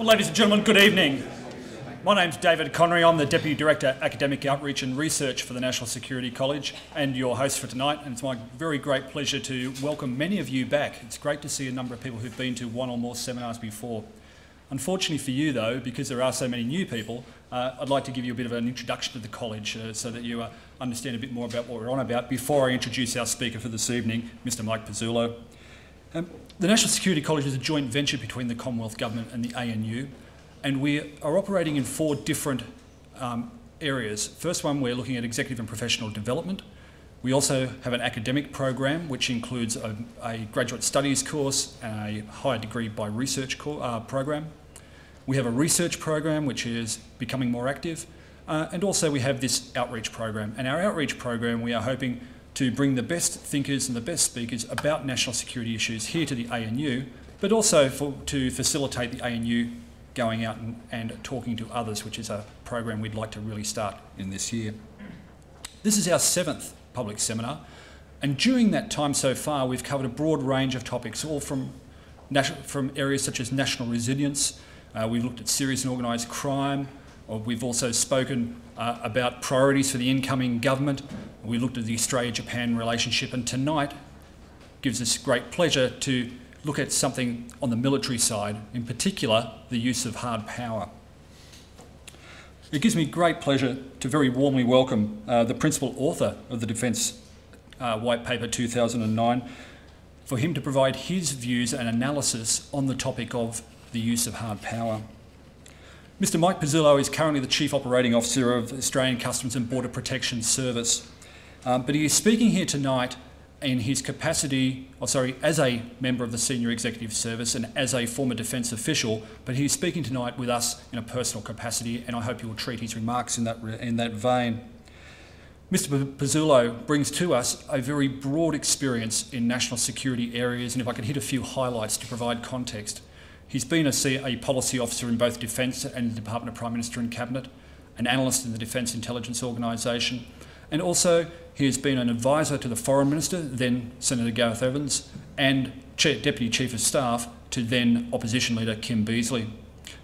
Well, ladies and gentlemen, good evening. My name's David Connery. I'm the Deputy Director, Academic Outreach and Research for the National Security College and your host for tonight. And it's my very great pleasure to welcome many of you back. It's great to see a number of people who've been to one or more seminars before. Unfortunately for you, though, because there are so many new people, I'd like to give you a bit of an introduction to the college so that you understand a bit more about what we're on about before I introduce our speaker for this evening, Mr. Mike Pezzullo. The National Security College is a joint venture between the Commonwealth Government and the ANU, and we are operating in four different areas. First one, we're looking at executive and professional development. We also have an academic program, which includes a graduate studies course and a higher degree by research program. We have a research program, which is becoming more active, and also we have this outreach program. And our outreach program, we are hoping to bring the best thinkers and the best speakers about national security issues here to the ANU, but also to facilitate the ANU going out and talking to others, which is a program we'd like to really start in this year. This is our 7th public seminar, and during that time so far we've covered a broad range of topics, all from areas such as national resilience. We've looked at serious and organised crime. We've also spoken about priorities for the incoming government. We looked at the Australia-Japan relationship, and tonight gives us great pleasure to look at something on the military side, in particular the use of hard power. It gives me great pleasure to very warmly welcome the principal author of the Defence White Paper 2009, for him to provide his views and analysis on the topic of the use of hard power. Mr. Mike Pezzullo is currently the Chief Operating Officer of Australian Customs and Border Protection Service, but he is speaking here tonight in his capacity, as a member of the Senior Executive Service and as a former Defence official, but he's speaking tonight with us in a personal capacity, and I hope you will treat his remarks in that vein. Mr. Pezzullo brings to us a very broad experience in national security areas, and if I could hit a few highlights to provide context. He's been a policy officer in both Defence and the Department of Prime Minister and Cabinet, an analyst in the Defence Intelligence Organisation, and also he has been an advisor to the Foreign Minister, then Senator Gareth Evans, and Deputy Chief of Staff to then Opposition Leader Kim Beazley.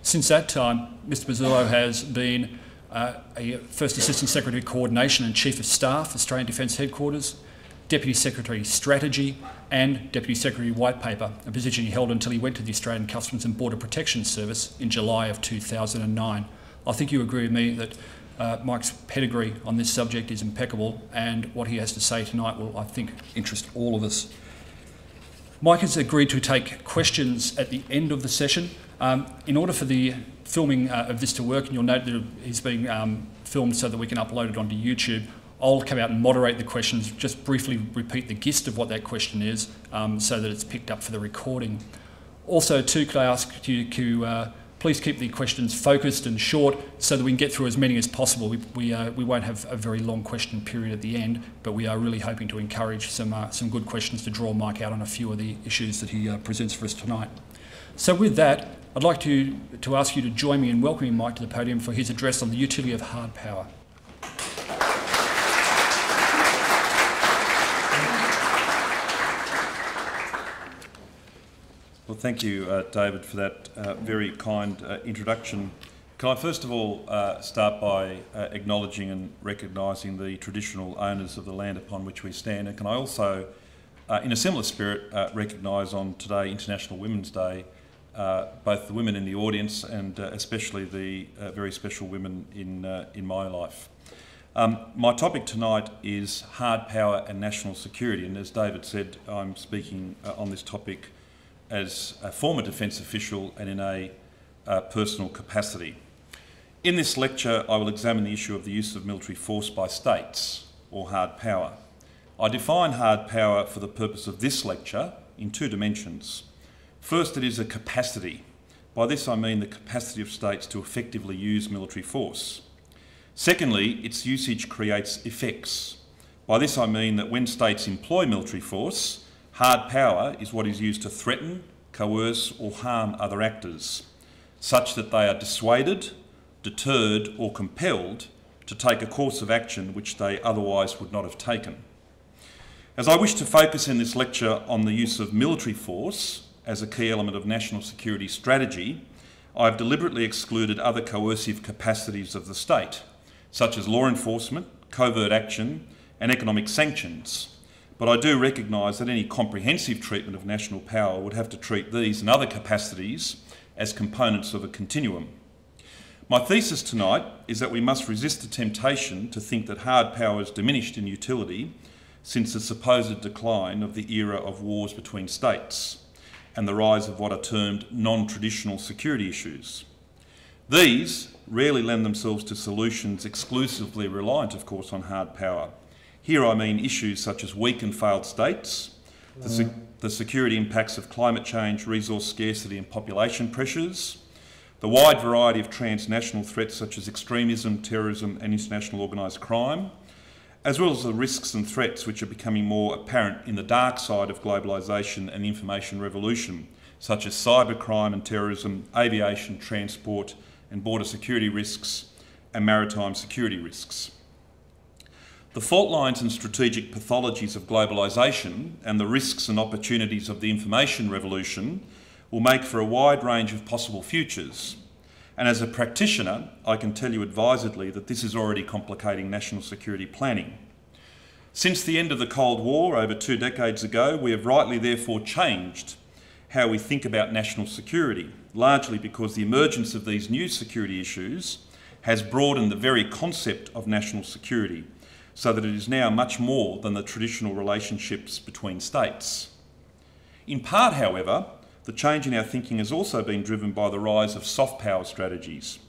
Since that time, Mr. Pezzullo has been a First Assistant Secretary of Coordination and Chief of Staff, Australian Defence Headquarters, Deputy Secretary Strategy and Deputy Secretary White Paper, a position he held until he went to the Australian Customs and Border Protection Service in July of 2009. I think you agree with me that Mike's pedigree on this subject is impeccable, and what he has to say tonight will, I think, interest all of us. Mike has agreed to take questions at the end of the session. In order for the filming of this to work, and you'll note that he's being filmed so that we can upload it onto YouTube, I'll come out and moderate the questions, just briefly repeat the gist of what that question is so that it's picked up for the recording. Also too, could I ask you to please keep the questions focused and short so that we can get through as many as possible. We won't have a very long question period at the end, but we are really hoping to encourage some good questions to draw Mike out on a few of the issues that he presents for us tonight. So with that, I'd like to ask you to join me in welcoming Mike to the podium for his address on the utility of hard power. Well, thank you, David, for that very kind introduction. Can I first of all start by acknowledging and recognising the traditional owners of the land upon which we stand, and can I also, in a similar spirit, recognise on today, International Women's Day, both the women in the audience and especially the very special women in my life. My topic tonight is hard power and national security, and as David said, I'm speaking on this topic as a former Defence official and in a personal capacity. In this lecture, I will examine the issue of the use of military force by states, or hard power. I define hard power for the purpose of this lecture in two dimensions. First, it is a capacity. By this I mean the capacity of states to effectively use military force. Secondly, its usage creates effects. By this I mean that when states employ military force, hard power is what is used to threaten, coerce or harm other actors, such that they are dissuaded, deterred or compelled to take a course of action which they otherwise would not have taken. As I wish to focus in this lecture on the use of military force as a key element of national security strategy, I've deliberately excluded other coercive capacities of the state, such as law enforcement, covert action, and economic sanctions. But I do recognise that any comprehensive treatment of national power would have to treat these and other capacities as components of a continuum. My thesis tonight is that we must resist the temptation to think that hard power has diminished in utility since the supposed decline of the era of wars between states and the rise of what are termed non-traditional security issues. These rarely lend themselves to solutions exclusively reliant, of course, on hard power. Here I mean issues such as weak and failed states, the security impacts of climate change, resource scarcity and population pressures, the wide variety of transnational threats such as extremism, terrorism and international organised crime, as well as the risks and threats which are becoming more apparent in the dark side of globalisation and the information revolution, such as cybercrime and terrorism, aviation, transport and border security risks, and maritime security risks. The fault lines and strategic pathologies of globalisation and the risks and opportunities of the information revolution will make for a wide range of possible futures. And as a practitioner, I can tell you advisedly that this is already complicating national security planning. Since the end of the Cold War over 2 decades ago, we have rightly therefore changed how we think about national security, largely because the emergence of these new security issues has broadened the very concept of national security, so that it is now much more than the traditional relationships between states. In part, however, the change in our thinking has also been driven by the rise of soft power strategies.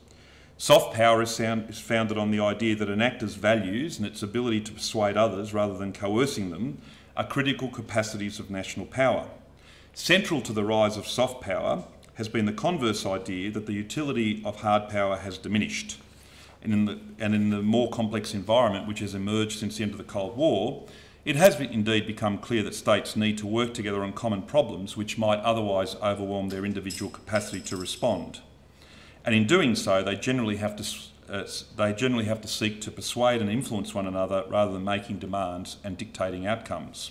Soft power is founded on the idea that an actor's values and its ability to persuade others rather than coercing them are critical capacities of national power. Central to the rise of soft power has been the converse idea that the utility of hard power has diminished. And in the more complex environment which has emerged since the end of the Cold War, it has indeed become clear that states need to work together on common problems which might otherwise overwhelm their individual capacity to respond. And in doing so, they generally have to seek to persuade and influence one another rather than making demands and dictating outcomes.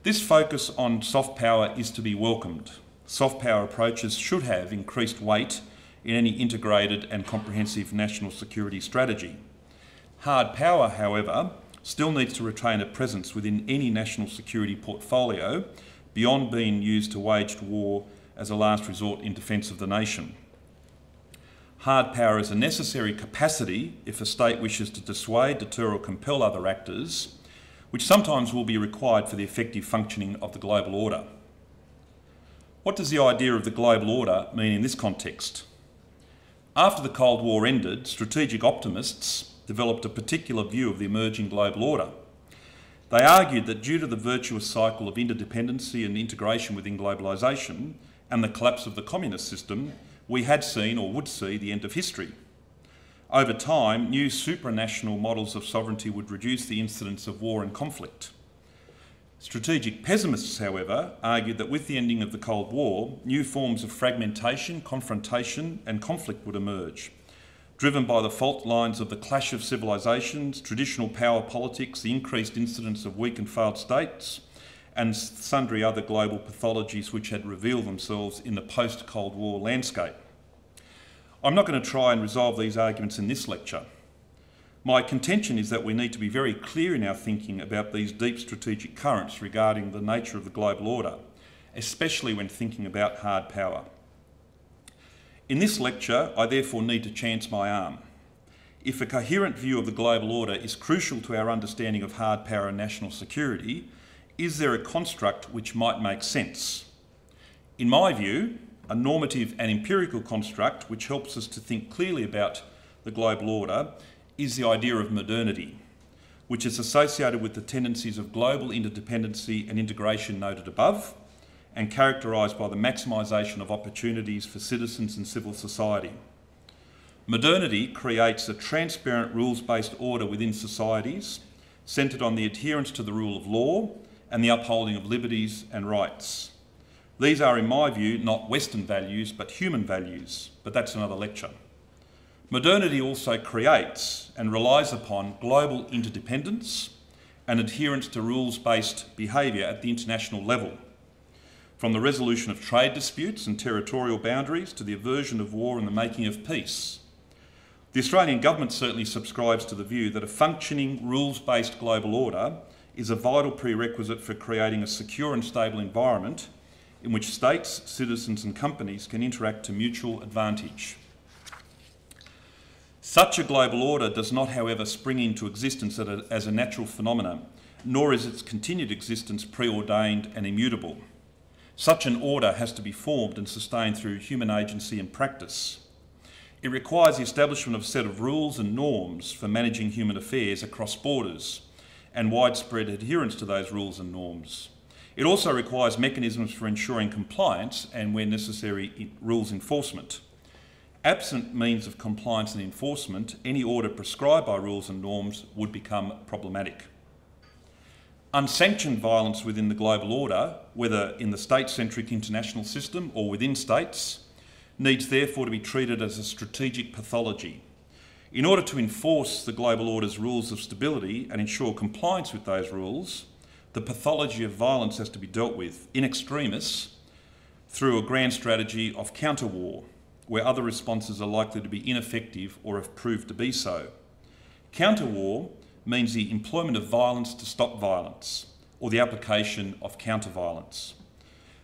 This focus on soft power is to be welcomed. Soft power approaches should have increased weight in any integrated and comprehensive national security strategy. Hard power, however, still needs to retain a presence within any national security portfolio beyond being used to wage war as a last resort in defence of the nation. Hard power is a necessary capacity if a state wishes to dissuade, deter or compel other actors, which sometimes will be required for the effective functioning of the global order. What does the idea of the global order mean in this context? After the Cold War ended, strategic optimists developed a particular view of the emerging global order. They argued that due to the virtuous cycle of interdependency and integration within globalisation and the collapse of the communist system, we had seen or would see the end of history. Over time, new supranational models of sovereignty would reduce the incidence of war and conflict. Strategic pessimists, however, argued that with the ending of the Cold War, new forms of fragmentation, confrontation and conflict would emerge, driven by the fault lines of the clash of civilisations, traditional power politics, the increased incidence of weak and failed states, and sundry other global pathologies which had revealed themselves in the post-Cold War landscape. I'm not going to try and resolve these arguments in this lecture. My contention is that we need to be very clear in our thinking about these deep strategic currents regarding the nature of the global order, especially when thinking about hard power. In this lecture, I therefore need to chance my arm. If a coherent view of the global order is crucial to our understanding of hard power and national security, is there a construct which might make sense? In my view, a normative and empirical construct which helps us to think clearly about the global order is the idea of modernity, which is associated with the tendencies of global interdependency and integration noted above, and characterised by the maximisation of opportunities for citizens and civil society. Modernity creates a transparent rules-based order within societies, centred on the adherence to the rule of law and the upholding of liberties and rights. These are, in my view, not Western values, but human values, but that's another lecture. Modernity also creates and relies upon global interdependence and adherence to rules-based behaviour at the international level. from the resolution of trade disputes and territorial boundaries to the aversion of war and the making of peace. The Australian government certainly subscribes to the view that a functioning rules-based global order is a vital prerequisite for creating a secure and stable environment in which states, citizens and companies can interact to mutual advantage. Such a global order does not, however, spring into existence as a natural phenomenon, nor is its continued existence preordained and immutable. Such an order has to be formed and sustained through human agency and practice. It requires the establishment of a set of rules and norms for managing human affairs across borders and widespread adherence to those rules and norms. It also requires mechanisms for ensuring compliance and, where necessary, rules enforcement. Absent means of compliance and enforcement, any order prescribed by rules and norms would become problematic. Unsanctioned violence within the global order, whether in the state-centric international system or within states, needs therefore to be treated as a strategic pathology. In order to enforce the global order's rules of stability and ensure compliance with those rules, the pathology of violence has to be dealt with in extremis through a grand strategy of counterwar, where other responses are likely to be ineffective or have proved to be so. Counterwar means the employment of violence to stop violence, or the application of counter-violence.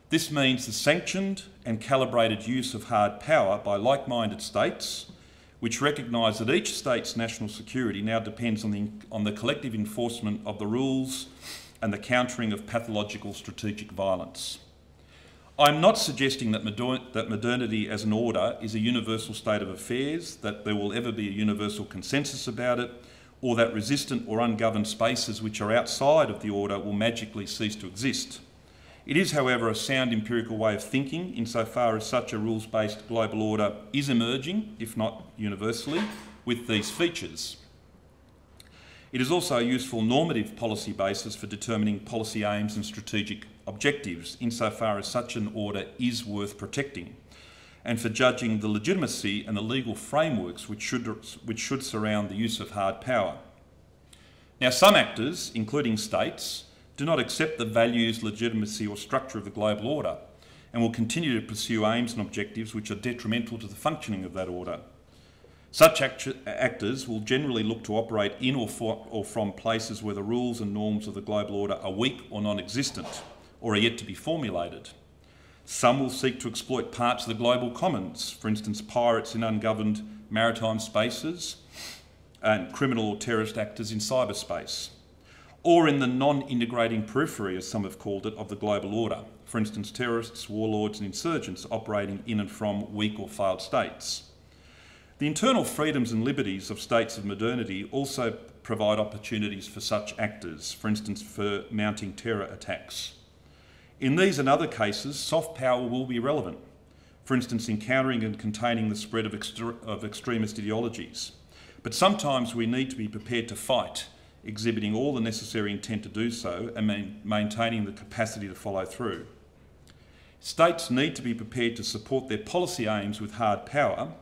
This means the sanctioned and calibrated use of hard power by like-minded states, which recognise that each state's national security now depends on the collective enforcement of the rules and the countering of pathological strategic violence. I'm not suggesting that modernity as an order is a universal state of affairs, that there will ever be a universal consensus about it, or that resistant or ungoverned spaces which are outside of the order will magically cease to exist. It is, however, a sound empirical way of thinking insofar as such a rules-based global order is emerging, if not universally, with these features. It is also a useful normative policy basis for determining policy aims and strategic objectives insofar as such an order is worth protecting, and for judging the legitimacy and the legal frameworks which should surround the use of hard power. Now, some actors, including states, do not accept the values, legitimacy or structure of the global order and will continue to pursue aims and objectives which are detrimental to the functioning of that order. Such actors will generally look to operate in or from places where the rules and norms of the global order are weak or non-existent, or are yet to be formulated. Some will seek to exploit parts of the global commons, for instance, pirates in ungoverned maritime spaces and criminal or terrorist actors in cyberspace, or in the non-integrating periphery, as some have called it, of the global order, for instance, terrorists, warlords and insurgents operating in and from weak or failed states. The internal freedoms and liberties of states of modernity also provide opportunities for such actors, for instance, for mounting terror attacks. In these and other cases, soft power will be relevant, for instance, in countering and containing the spread of extremist ideologies. But sometimes we need to be prepared to fight, exhibiting all the necessary intent to do so and maintaining the capacity to follow through. States need to be prepared to support their policy aims with hard power,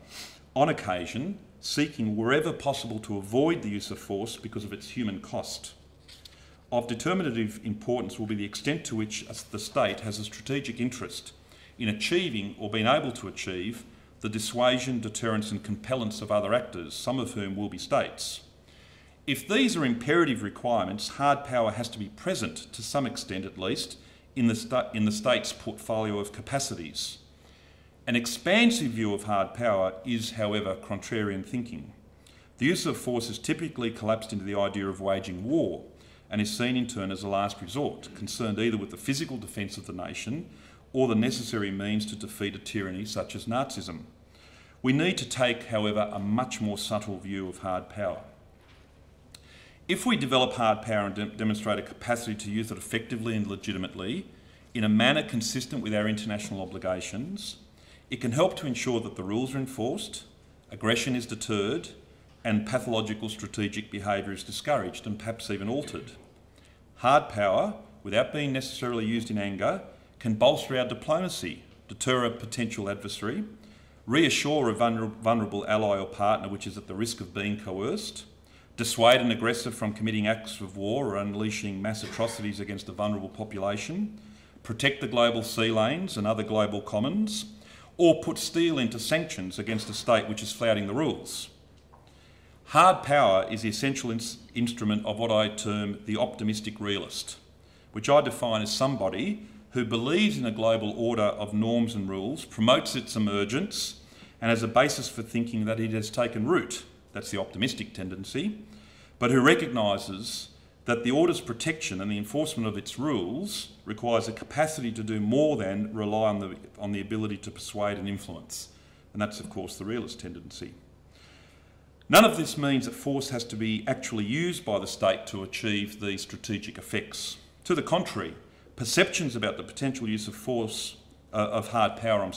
on occasion seeking wherever possible to avoid the use of force because of its human cost. Of determinative importance will be the extent to which the state has a strategic interest in achieving or being able to achieve the dissuasion, deterrence and compellence of other actors, some of whom will be states. If these are imperative requirements, hard power has to be present, to some extent at least, in the state's portfolio of capacities. An expansive view of hard power is, however, contrarian thinking. The use of force is typically collapsed into the idea of waging war and is seen in turn as a last resort, concerned either with the physical defence of the nation or the necessary means to defeat a tyranny such as Nazism. We need to take, however, a much more subtle view of hard power. If we develop hard power and demonstrate a capacity to use it effectively and legitimately in a manner consistent with our international obligations, it can help to ensure that the rules are enforced, aggression is deterred, and pathological strategic behaviour is discouraged and perhaps even altered. Hard power, without being necessarily used in anger, can bolster our diplomacy, deter a potential adversary, reassure a vulnerable ally or partner which is at the risk of being coerced, dissuade an aggressor from committing acts of war or unleashing mass atrocities against a vulnerable population, protect the global sea lanes and other global commons, or put steel into sanctions against a state which is flouting the rules. Hard power is the essential instrument of what I term the optimistic realist, which I define as somebody who believes in a global order of norms and rules, promotes its emergence, and has a basis for thinking that it has taken root. That's the optimistic tendency, but who recognises that the order's protection and the enforcement of its rules requires a capacity to do more than rely on the ability to persuade and influence. And that's, of course, the realist tendency. None of this means that force has to be actually used by the state to achieve these strategic effects. To the contrary, perceptions about the potential use of force, of hard power,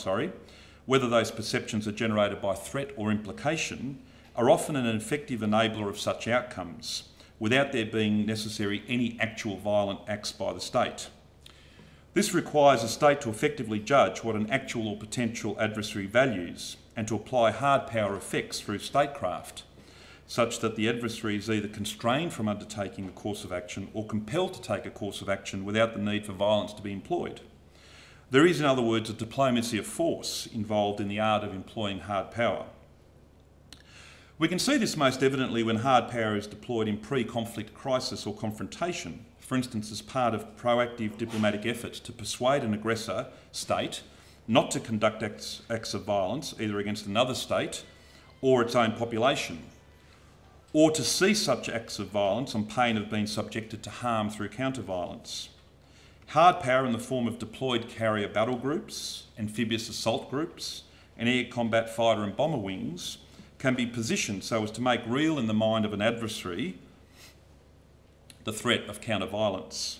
whether those perceptions are generated by threat or implication, are often an effective enabler of such outcomes, without there being necessary any actual violent acts by the state. This requires a state to effectively judge what an actual or potential adversary values and to apply hard power effects through statecraft, such that the adversary is either constrained from undertaking a course of action or compelled to take a course of action without the need for violence to be employed. There is, in other words, a diplomacy of force involved in the art of employing hard power. We can see this most evidently when hard power is deployed in pre-conflict crisis or confrontation, for instance as part of proactive diplomatic efforts to persuade an aggressor state not to conduct acts of violence either against another state or its own population, or to cease such acts of violence on pain of being subjected to harm through counter-violence. Hard power in the form of deployed carrier battle groups, amphibious assault groups, and air combat fighter and bomber wings can be positioned so as to make real in the mind of an adversary the threat of counter-violence.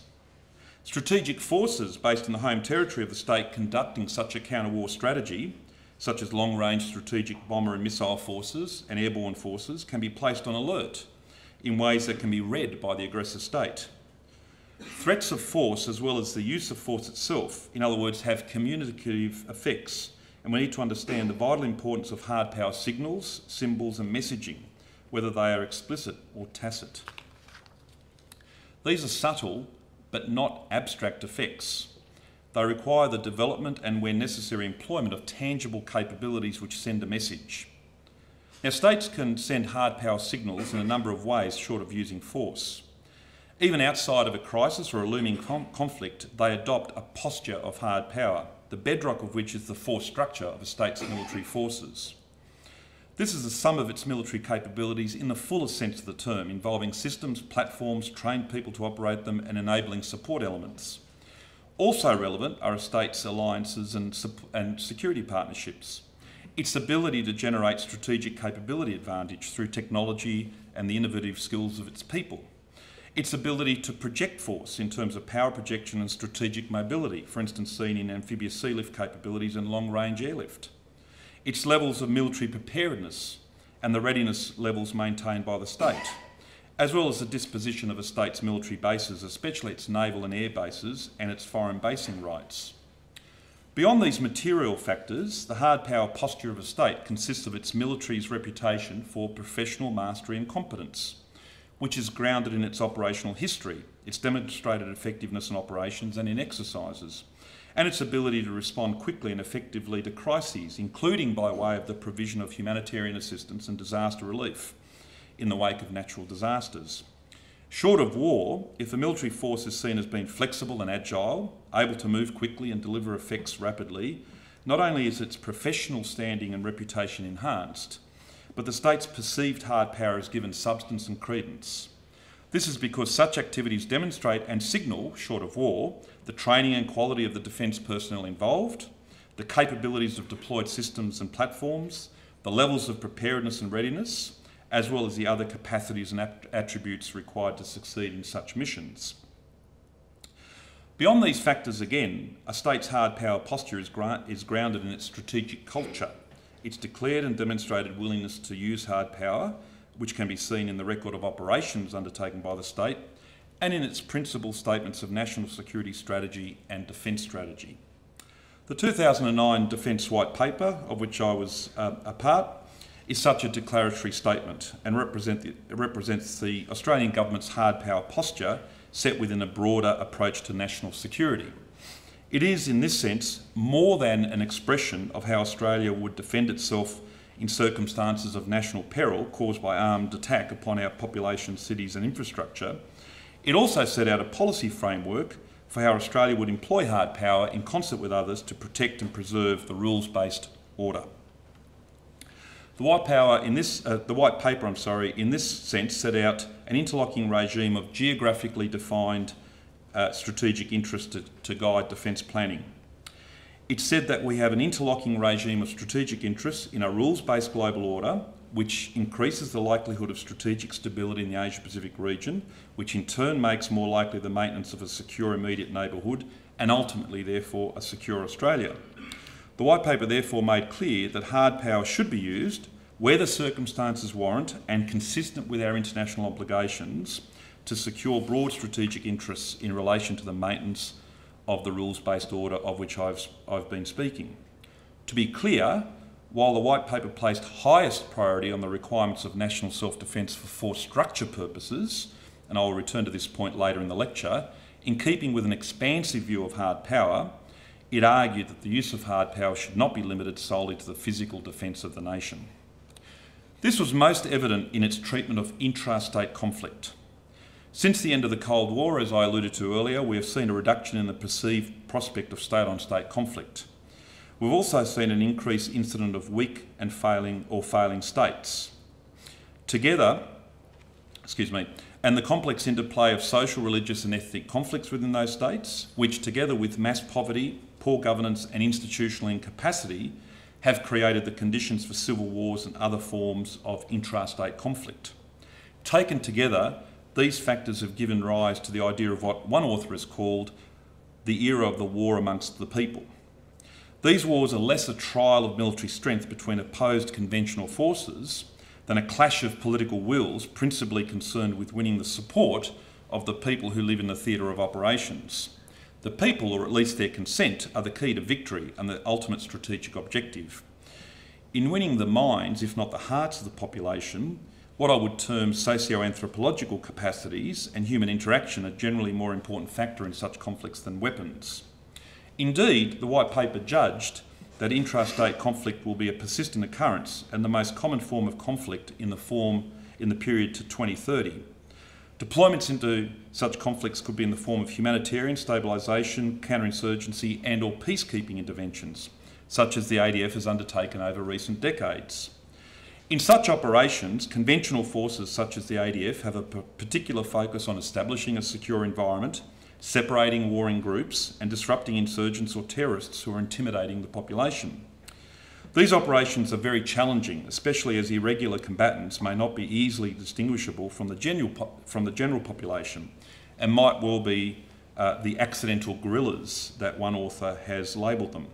Strategic forces based in the home territory of the state conducting such a counter-war strategy, such as long-range strategic bomber and missile forces and airborne forces, can be placed on alert in ways that can be read by the aggressor state. Threats of force, as well as the use of force itself, in other words, have communicative effects, and we need to understand the vital importance of hard power signals, symbols and messaging, whether they are explicit or tacit. These are subtle but not abstract effects. They require the development and, where necessary, employment of tangible capabilities which send a message. Now, states can send hard power signals in a number of ways short of using force. Even outside of a crisis or a looming conflict, they adopt a posture of hard power, the bedrock of which is the force structure of a state's military forces. This is the sum of its military capabilities in the fullest sense of the term, involving systems, platforms, trained people to operate them, and enabling support elements. Also relevant are a state's alliances and security partnerships. Its ability to generate strategic capability advantage through technology and the innovative skills of its people. Its ability to project force in terms of power projection and strategic mobility, for instance seen in amphibious sea lift capabilities and long-range airlift. Its levels of military preparedness and the readiness levels maintained by the state, as well as the disposition of a state's military bases, especially its naval and air bases, and its foreign basing rights. Beyond these material factors, the hard power posture of a state consists of its military's reputation for professional mastery and competence, which is grounded in its operational history, its demonstrated effectiveness in operations and in exercises, and its ability to respond quickly and effectively to crises, including by way of the provision of humanitarian assistance and disaster relief in the wake of natural disasters. Short of war, if the military force is seen as being flexible and agile, able to move quickly and deliver effects rapidly, not only is its professional standing and reputation enhanced, but the state's perceived hard power is given substance and credence. This is because such activities demonstrate and signal, short of war, the training and quality of the defence personnel involved, the capabilities of deployed systems and platforms, the levels of preparedness and readiness, as well as the other capacities and attributes required to succeed in such missions. Beyond these factors again, a state's hard power posture is grounded in its strategic culture, its declared and demonstrated willingness to use hard power, which can be seen in the record of operations undertaken by the state, and in its principal statements of national security strategy and defence strategy. The 2009 Defence White Paper, of which I was a part, is such a declaratory statement and represents the Australian Government's hard power posture set within a broader approach to national security. It is, in this sense, more than an expression of how Australia would defend itself in circumstances of national peril caused by armed attack upon our population, cities and infrastructure. It also set out a policy framework for how Australia would employ hard power in concert with others to protect and preserve the rules-based order. The white paper, in this sense, set out an interlocking regime of geographically defined strategic interests to guide defence planning. It said that we have an interlocking regime of strategic interests in a rules-based global order, which increases the likelihood of strategic stability in the Asia-Pacific region, which in turn makes more likely the maintenance of a secure immediate neighbourhood and ultimately, therefore, a secure Australia. The white paper therefore made clear that hard power should be used where the circumstances warrant and consistent with our international obligations to secure broad strategic interests in relation to the maintenance of the rules-based order of which I've been speaking. To be clear, while the white paper placed highest priority on the requirements of national self-defence for force structure purposes, and I'll return to this point later in the lecture, in keeping with an expansive view of hard power, it argued that the use of hard power should not be limited solely to the physical defence of the nation. This was most evident in its treatment of intra-state conflict. Since the end of the Cold War, as I alluded to earlier, we have seen a reduction in the perceived prospect of state-on-state conflict. We've also seen an increased incident of weak and failing states. And the complex interplay of social, religious and ethnic conflicts within those states, which together with mass poverty, poor governance and institutional incapacity, have created the conditions for civil wars and other forms of intrastate conflict. Taken together, these factors have given rise to the idea of what one author has called the era of the war amongst the people. These wars are less a trial of military strength between opposed conventional forces than a clash of political wills principally concerned with winning the support of the people who live in the theatre of operations. The people, or at least their consent, are the key to victory and the ultimate strategic objective. In winning the minds, if not the hearts of the population, what I would term socio-anthropological capacities and human interaction are generally a more important factor in such conflicts than weapons. Indeed, the white paper judged that intrastate conflict will be a persistent occurrence and the most common form of conflict in the period to 2030. Deployments into such conflicts could be in the form of humanitarian stabilisation, counterinsurgency and or peacekeeping interventions, such as the ADF has undertaken over recent decades. In such operations, conventional forces such as the ADF have a particular focus on establishing a secure environment, separating warring groups and disrupting insurgents or terrorists who are intimidating the population. These operations are very challenging, especially as irregular combatants may not be easily distinguishable from the general population and might well be the accidental guerrillas that one author has labelled them.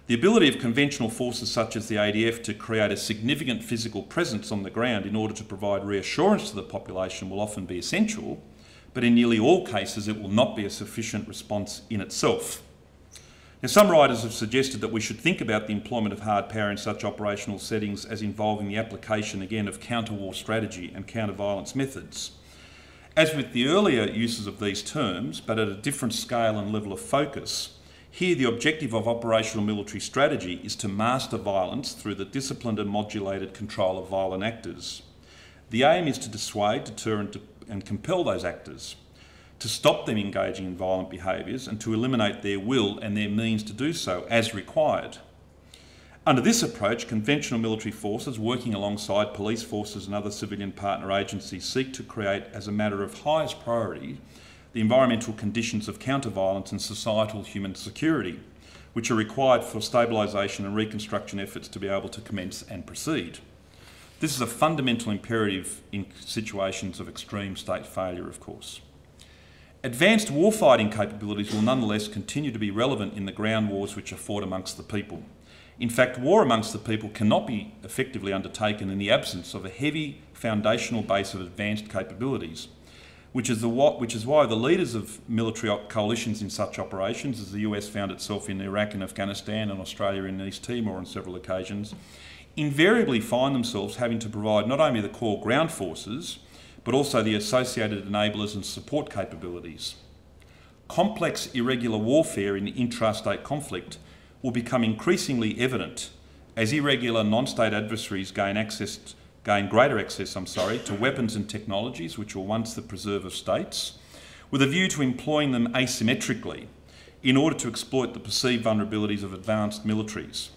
The ability of conventional forces such as the ADF to create a significant physical presence on the ground in order to provide reassurance to the population will often be essential, but in nearly all cases it will not be a sufficient response in itself. Now, some writers have suggested that we should think about the employment of hard power in such operational settings as involving the application again of counter-war strategy and counter-violence methods. As with the earlier uses of these terms, but at a different scale and level of focus, here the objective of operational military strategy is to master violence through the disciplined and modulated control of violent actors. The aim is to dissuade, deter and compel those actors, to stop them engaging in violent behaviours and to eliminate their will and their means to do so as required. Under this approach, conventional military forces working alongside police forces and other civilian partner agencies seek to create, as a matter of highest priority, the environmental conditions of counter-violence and societal human security, which are required for stabilisation and reconstruction efforts to be able to commence and proceed. This is a fundamental imperative in situations of extreme state failure, of course. Advanced warfighting capabilities will nonetheless continue to be relevant in the ground wars which are fought amongst the people. In fact, war amongst the people cannot be effectively undertaken in the absence of a heavy foundational base of advanced capabilities, which is why the leaders of military coalitions in such operations, as the US found itself in Iraq and Afghanistan and Australia in East Timor on several occasions, invariably find themselves having to provide not only the core ground forces, but also the associated enablers and support capabilities. complex irregular warfare in intrastate conflict will become increasingly evident as irregular non-state adversaries gain greater access to weapons and technologies which were once the preserve of states, with a view to employing them asymmetrically in order to exploit the perceived vulnerabilities of advanced militaries.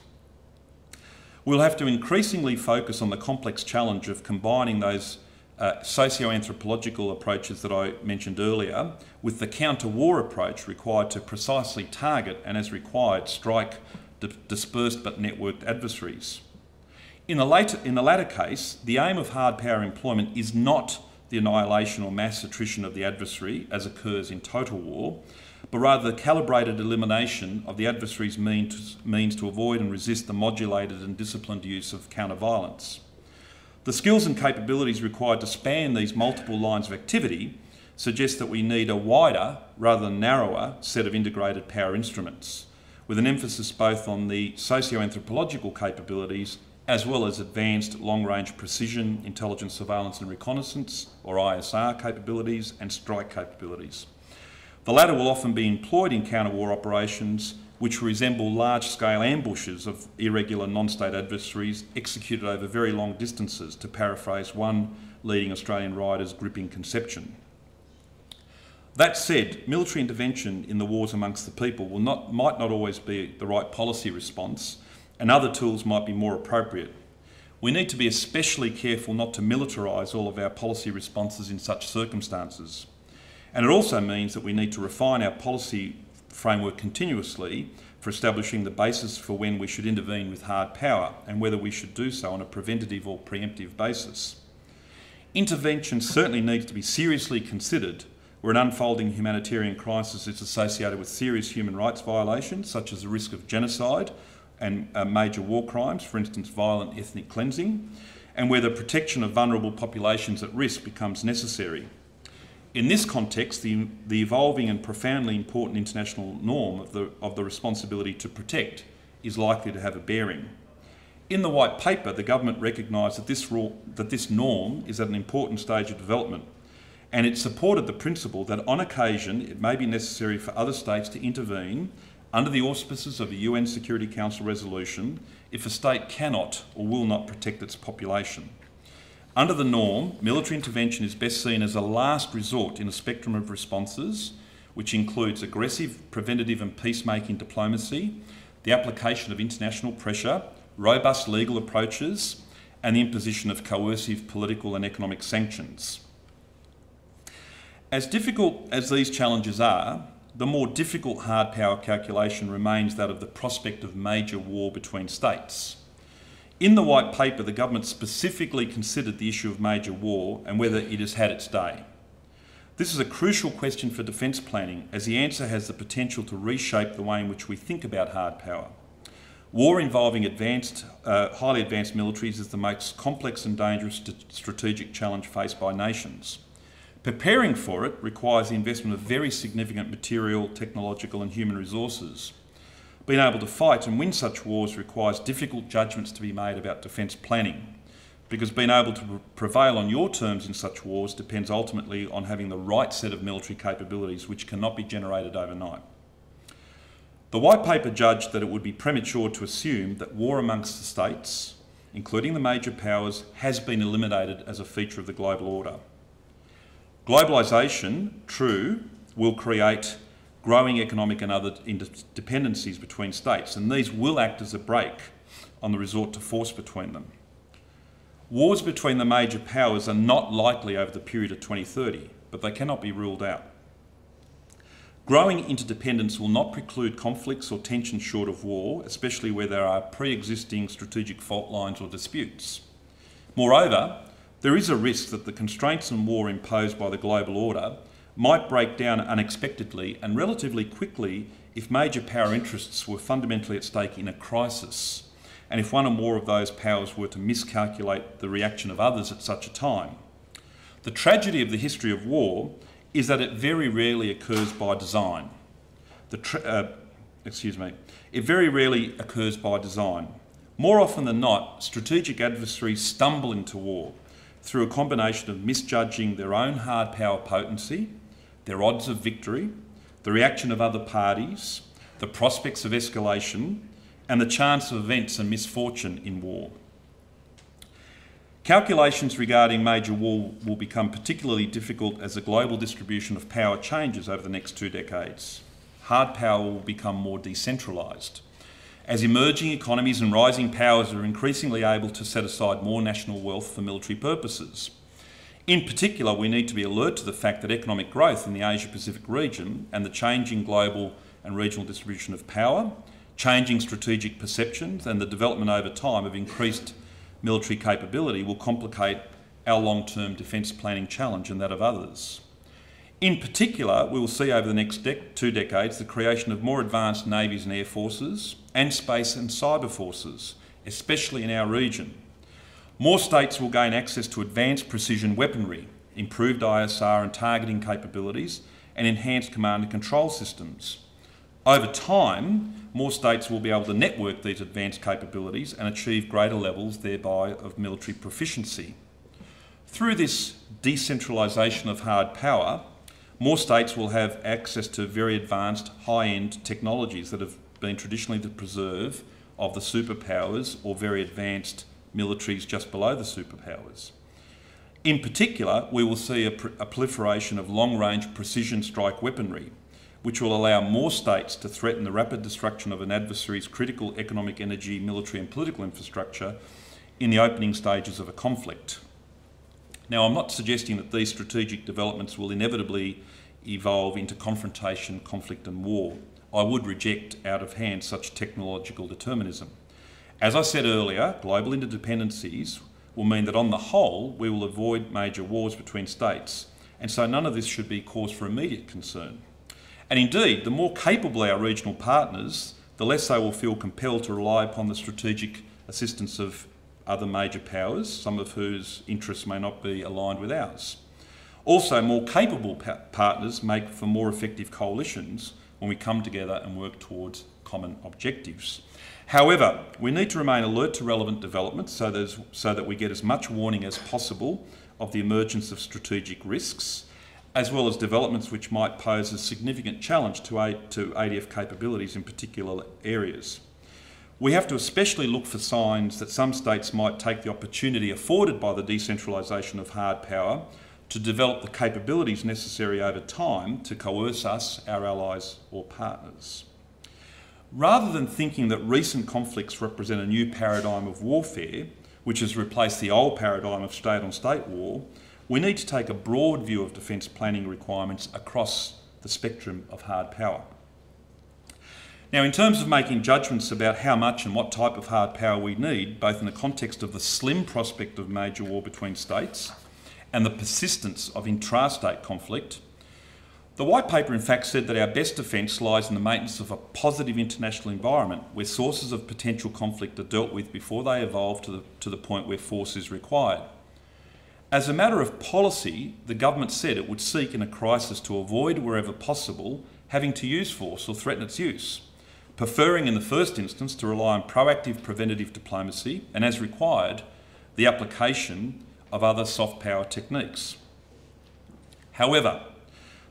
We'll have to increasingly focus on the complex challenge of combining those socio-anthropological approaches that I mentioned earlier with the counter-war approach required to precisely target and, as required, strike dispersed but networked adversaries. In the latter case, the aim of hard power employment is not the annihilation or mass attrition of the adversary, as occurs in total war, but rather the calibrated elimination of the adversary's means to avoid and resist the modulated and disciplined use of counter-violence. The skills and capabilities required to span these multiple lines of activity suggest that we need a wider, rather than narrower, set of integrated power instruments, with an emphasis both on the socio-anthropological capabilities as well as advanced long-range precision, intelligence, surveillance and reconnaissance, or ISR capabilities, and strike capabilities. The latter will often be employed in counter-war operations which resemble large-scale ambushes of irregular non-state adversaries executed over very long distances, to paraphrase one leading Australian writer's gripping conception. That said, military intervention in the wars amongst the people might not always be the right policy response, and other tools might be more appropriate. We need to be especially careful not to militarise all of our policy responses in such circumstances. And it also means that we need to refine our policy framework continuously for establishing the basis for when we should intervene with hard power and whether we should do so on a preventative or preemptive basis. Intervention certainly needs to be seriously considered where an unfolding humanitarian crisis is associated with serious human rights violations, such as the risk of genocide and major war crimes, for instance violent ethnic cleansing, and where the protection of vulnerable populations at risk becomes necessary. In this context, the evolving and profoundly important international norm of the responsibility to protect is likely to have a bearing. In the White Paper, the government recognised that this norm is at an important stage of development, and it supported the principle that on occasion it may be necessary for other states to intervene under the auspices of a UN Security Council resolution if a state cannot or will not protect its population. Under the norm, military intervention is best seen as a last resort in a spectrum of responses, which includes aggressive, preventative and peacemaking diplomacy, the application of international pressure, robust legal approaches, and the imposition of coercive political and economic sanctions. As difficult as these challenges are, the more difficult hard power calculation remains that of the prospect of major war between states. In the White Paper, the government specifically considered the issue of major war and whether it has had its day. This is a crucial question for defence planning, as the answer has the potential to reshape the way in which we think about hard power. War involving highly advanced militaries is the most complex and dangerous strategic challenge faced by nations. Preparing for it requires the investment of very significant material, technological and human resources. Being able to fight and win such wars requires difficult judgments to be made about defence planning, because being able to prevail on your terms in such wars depends ultimately on having the right set of military capabilities which cannot be generated overnight. The White Paper judged that it would be premature to assume that war amongst the states, including the major powers, has been eliminated as a feature of the global order. Globalisation, true, will create growing economic and other dependencies between states, and these will act as a brake on the resort to force between them. Wars between the major powers are not likely over the period of 2030, but they cannot be ruled out. Growing interdependence will not preclude conflicts or tensions short of war, especially where there are pre-existing strategic fault lines or disputes. Moreover, there is a risk that the constraints on war imposed by the global order might break down unexpectedly and relatively quickly if major power interests were fundamentally at stake in a crisis, and if one or more of those powers were to miscalculate the reaction of others at such a time. The tragedy of the history of war is that it very rarely occurs by design. It very rarely occurs by design. More often than not, strategic adversaries stumble into war through a combination of misjudging their own hard power potency, their odds of victory, the reaction of other parties, the prospects of escalation, and the chance of events and misfortune in war. Calculations regarding major war will become particularly difficult as the global distribution of power changes over the next 2 decades. Hard power will become more decentralised, as emerging economies and rising powers are increasingly able to set aside more national wealth for military purposes. In particular, we need to be alert to the fact that economic growth in the Asia-Pacific region and the changing global and regional distribution of power, changing strategic perceptions and the development over time of increased military capability will complicate our long-term defence planning challenge and that of others. In particular, we will see over the next 2 decades the creation of more advanced navies and air forces and space and cyber forces, especially in our region. More states will gain access to advanced precision weaponry, improved ISR and targeting capabilities, and enhanced command and control systems. Over time, more states will be able to network these advanced capabilities and achieve greater levels thereby of military proficiency. Through this decentralisation of hard power, more states will have access to very advanced high-end technologies that have been traditionally the preserve of the superpowers or very advanced militaries just below the superpowers. In particular, we will see a proliferation of long-range precision strike weaponry, which will allow more states to threaten the rapid destruction of an adversary's critical economic, energy, military and political infrastructure in the opening stages of a conflict. Now, I'm not suggesting that these strategic developments will inevitably evolve into confrontation, conflict and war. I would reject out of hand such technological determinism. As I said earlier, global interdependencies will mean that on the whole, we will avoid major wars between states, and so none of this should be cause for immediate concern. And indeed, the more capable our regional partners, the less they will feel compelled to rely upon the strategic assistance of other major powers, some of whose interests may not be aligned with ours. Also, more capable partners make for more effective coalitions when we come together and work towards common objectives. However, we need to remain alert to relevant developments so that we get as much warning as possible of the emergence of strategic risks, as well as developments which might pose a significant challenge to ADF capabilities in particular areas. We have to especially look for signs that some states might take the opportunity afforded by the decentralisation of hard power to develop the capabilities necessary over time to coerce us, our allies or partners. Rather than thinking that recent conflicts represent a new paradigm of warfare, which has replaced the old paradigm of state-on-state war, we need to take a broad view of defence planning requirements across the spectrum of hard power. Now, in terms of making judgments about how much and what type of hard power we need, both in the context of the slim prospect of major war between states and the persistence of intrastate conflict, the white paper in fact said that our best defence lies in the maintenance of a positive international environment where sources of potential conflict are dealt with before they evolve to the point where force is required. As a matter of policy, the government said it would seek in a crisis to avoid, wherever possible, having to use force or threaten its use, preferring in the first instance to rely on proactive preventative diplomacy and, as required, the application of other soft power techniques. However,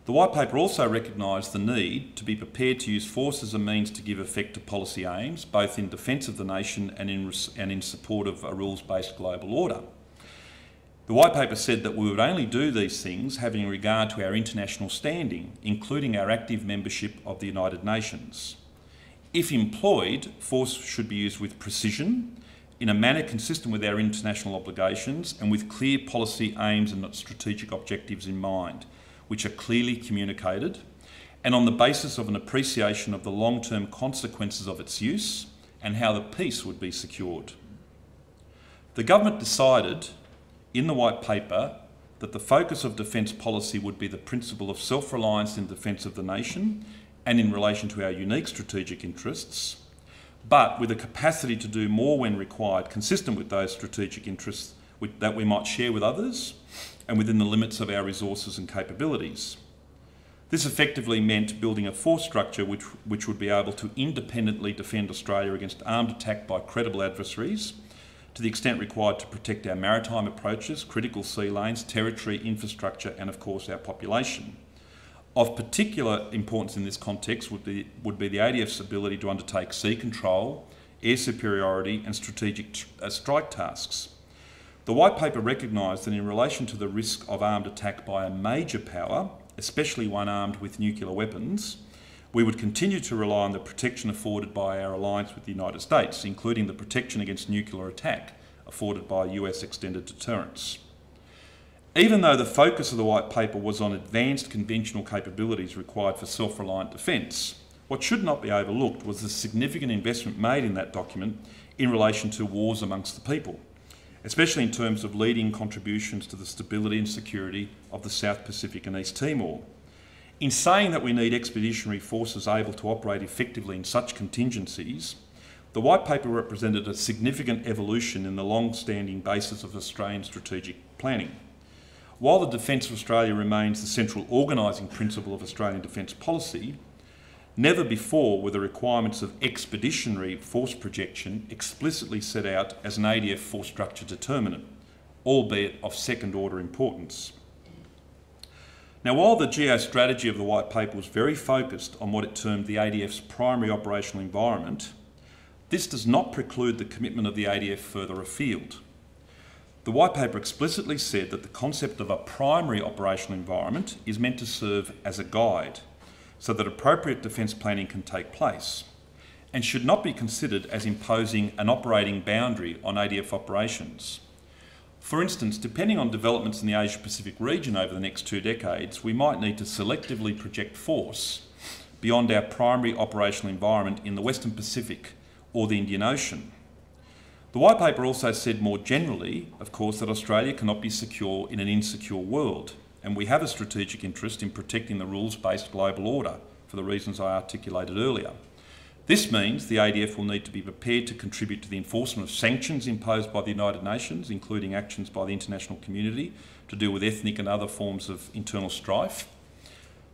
the white paper also recognised the need to be prepared to use force as a means to give effect to policy aims, both in defence of the nation and in support of a rules-based global order. The white paper said that we would only do these things having regard to our international standing, including our active membership of the United Nations. If employed, force should be used with precision, in a manner consistent with our international obligations and with clear policy aims and strategic objectives in mind, which are clearly communicated, and on the basis of an appreciation of the long-term consequences of its use and how the peace would be secured. The government decided in the white paper that the focus of defence policy would be the principle of self-reliance in defence of the nation and in relation to our unique strategic interests, but with a capacity to do more when required, consistent with those strategic interests that we might share with others and within the limits of our resources and capabilities. This effectively meant building a force structure which would be able to independently defend Australia against armed attack by credible adversaries, to the extent required to protect our maritime approaches, critical sea lanes, territory, infrastructure and of course our population. Of particular importance in this context would be the ADF's ability to undertake sea control, air superiority and strategic strike tasks. The White Paper recognised that in relation to the risk of armed attack by a major power, especially one armed with nuclear weapons, we would continue to rely on the protection afforded by our alliance with the United States, including the protection against nuclear attack afforded by US extended deterrence. Even though the focus of the White Paper was on advanced conventional capabilities required for self-reliant defence, what should not be overlooked was the significant investment made in that document in relation to wars amongst the people, especially in terms of leading contributions to the stability and security of the South Pacific and East Timor. In saying that we need expeditionary forces able to operate effectively in such contingencies, the White Paper represented a significant evolution in the long-standing basis of Australian strategic planning. While the Defence of Australia remains the central organising principle of Australian defence policy, never before were the requirements of expeditionary force projection explicitly set out as an ADF force structure determinant, albeit of second-order importance. Now, while the geostrategy of the White Paper was very focused on what it termed the ADF's primary operational environment, this does not preclude the commitment of the ADF further afield. The White Paper explicitly said that the concept of a primary operational environment is meant to serve as a guide so that appropriate defence planning can take place and should not be considered as imposing an operating boundary on ADF operations. For instance, depending on developments in the Asia-Pacific region over the next 2 decades, we might need to selectively project force beyond our primary operational environment in the Western Pacific or the Indian Ocean. The White Paper also said more generally, of course, that Australia cannot be secure in an insecure world, and we have a strategic interest in protecting the rules-based global order for the reasons I articulated earlier. This means the ADF will need to be prepared to contribute to the enforcement of sanctions imposed by the United Nations, including actions by the international community to deal with ethnic and other forms of internal strife,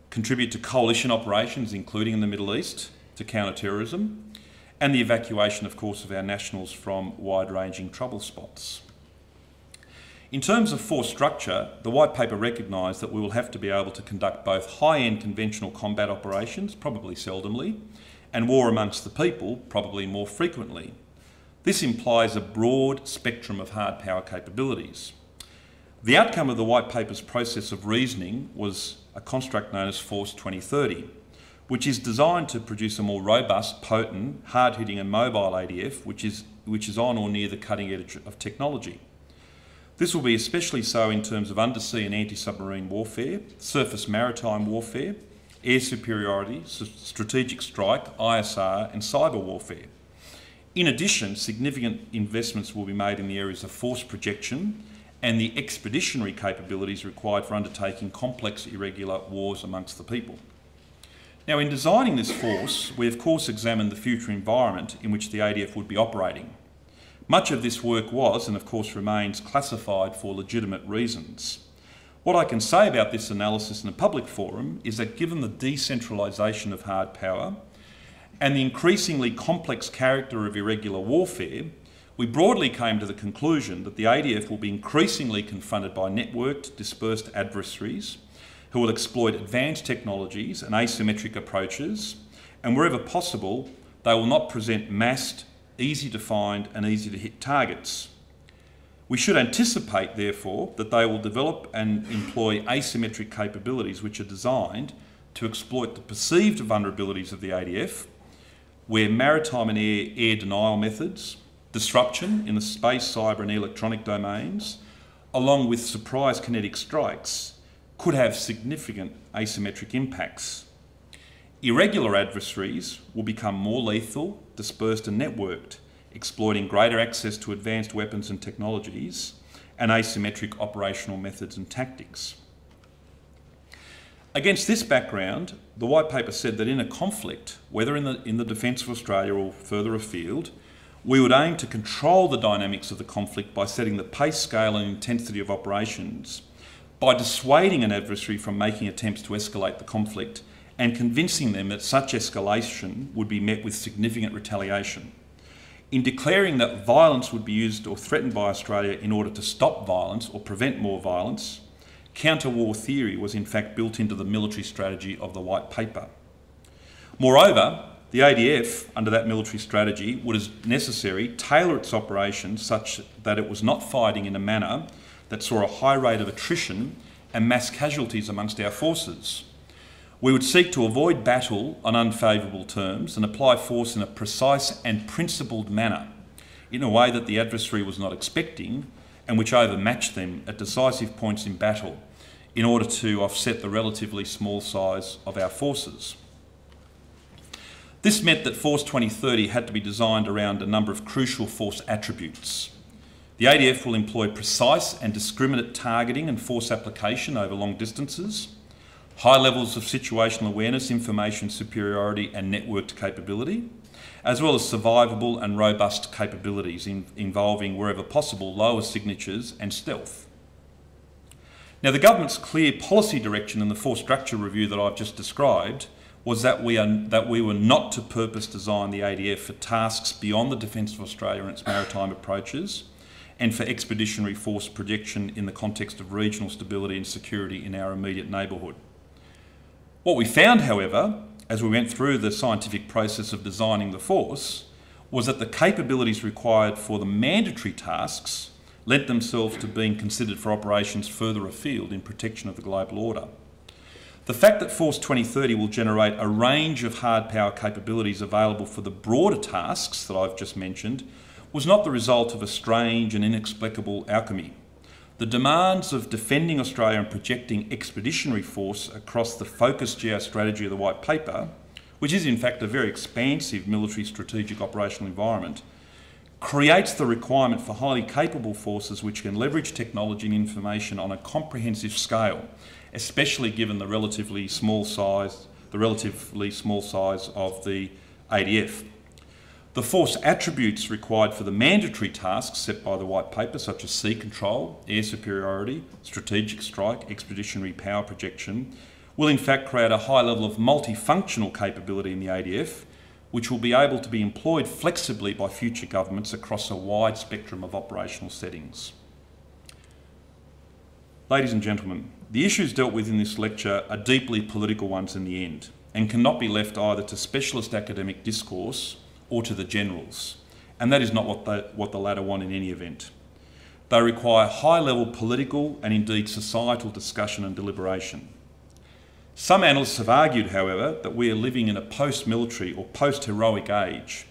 contribute to coalition operations, including in the Middle East, to counter terrorism, and the evacuation, of course, of our nationals from wide-ranging trouble spots. In terms of force structure, the White Paper recognised that we will have to be able to conduct both high-end conventional combat operations, probably seldomly, and war amongst the people, probably more frequently. This implies a broad spectrum of hard power capabilities. The outcome of the White Paper's process of reasoning was a construct known as Force 2030, which is designed to produce a more robust, potent, hard-hitting and mobile ADF, which is on or near the cutting edge of technology. This will be especially so in terms of undersea and anti-submarine warfare, surface maritime warfare, air superiority, strategic strike, ISR and cyber warfare. In addition, significant investments will be made in the areas of force projection and the expeditionary capabilities required for undertaking complex, irregular wars amongst the people. Now, in designing this force, we of course examined the future environment in which the ADF would be operating. Much of this work was, and of course remains, classified for legitimate reasons. What I can say about this analysis in a public forum is that given the decentralisation of hard power and the increasingly complex character of irregular warfare, we broadly came to the conclusion that the ADF will be increasingly confronted by networked, dispersed adversaries who will exploit advanced technologies and asymmetric approaches, and wherever possible, they will not present massed, easy to find and easy to hit targets. We should anticipate, therefore, that they will develop and employ asymmetric capabilities which are designed to exploit the perceived vulnerabilities of the ADF, where maritime and air denial methods, disruption in the space, cyber and electronic domains, along with surprise kinetic strikes, could have significant asymmetric impacts. Irregular adversaries will become more lethal, dispersed and networked, exploiting greater access to advanced weapons and technologies and asymmetric operational methods and tactics. Against this background, the White Paper said that in a conflict, whether in the defence of Australia or further afield, we would aim to control the dynamics of the conflict by setting the pace, scale and intensity of operations, by dissuading an adversary from making attempts to escalate the conflict and convincing them that such escalation would be met with significant retaliation. In declaring that violence would be used or threatened by Australia in order to stop violence or prevent more violence, counter-war theory was in fact built into the military strategy of the White Paper. Moreover, the ADF, under that military strategy, would, as necessary, tailor its operations such that it was not fighting in a manner that saw a high rate of attrition and mass casualties amongst our forces. We would seek to avoid battle on unfavourable terms and apply force in a precise and principled manner, in a way that the adversary was not expecting and which overmatched them at decisive points in battle in order to offset the relatively small size of our forces. This meant that Force 2030 had to be designed around a number of crucial force attributes. The ADF will employ precise and discriminate targeting and force application over long distances, high levels of situational awareness, information superiority and networked capability, as well as survivable and robust capabilities involving, wherever possible, lower signatures and stealth. Now, the government's clear policy direction in the force structure review that I've just described was that we were not to purpose design the ADF for tasks beyond the defence of Australia and its maritime approaches, and for expeditionary force projection in the context of regional stability and security in our immediate neighbourhood. What we found, however, as we went through the scientific process of designing the force, was that the capabilities required for the mandatory tasks lent themselves to being considered for operations further afield in protection of the global order. The fact that Force 2030 will generate a range of hard power capabilities available for the broader tasks that I've just mentioned was not the result of a strange and inexplicable alchemy. The demands of defending Australia and projecting expeditionary force across the focused geostrategy of the White Paper, which is in fact a very expansive military strategic operational environment, creates the requirement for highly capable forces which can leverage technology and information on a comprehensive scale, especially given the relatively small size of the ADF. The force attributes required for the mandatory tasks set by the White Paper, such as sea control, air superiority, strategic strike, expeditionary power projection, will in fact create a high level of multifunctional capability in the ADF, which will be able to be employed flexibly by future governments across a wide spectrum of operational settings. Ladies and gentlemen, the issues dealt with in this lecture are deeply political ones in the end, and cannot be left either to specialist academic discourse or to the generals, and that is not what the latter want in any event. They require high-level political and indeed societal discussion and deliberation. Some analysts have argued, however, that we are living in a post-military or post-heroic age,